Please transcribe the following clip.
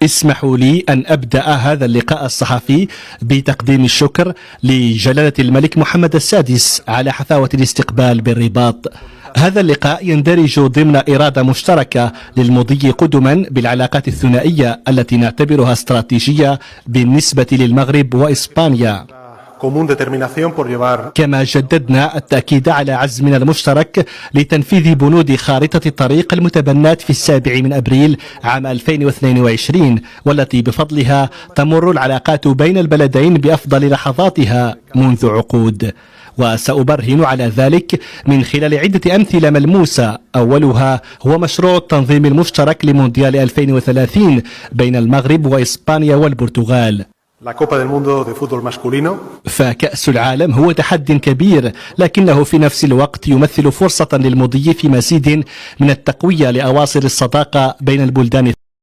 اسمحوا لي أن أبدأ هذا اللقاء الصحفي بتقديم الشكر لجلالة الملك محمد السادس على حفاوة الاستقبال بالرباط. هذا اللقاء يندرج ضمن إرادة مشتركة للمضي قدما بالعلاقات الثنائية التي نعتبرها استراتيجية بالنسبة للمغرب وإسبانيا، كما جددنا التأكيد على عزمنا المشترك لتنفيذ بنود خارطة الطريق المتبناة في 7 أبريل عام 2022، والتي بفضلها تمر العلاقات بين البلدين بأفضل لحظاتها منذ عقود. وسأبرهن على ذلك من خلال عدة أمثلة ملموسة، أولها هو مشروع التنظيم المشترك لمونديال 2030 بين المغرب وإسبانيا والبرتغال. فكأس العالم هو تحد كبير، لكنه في نفس الوقت يمثل فرصة للمضي في مزيد من التقوية لأواصر الصداقة بين البلدان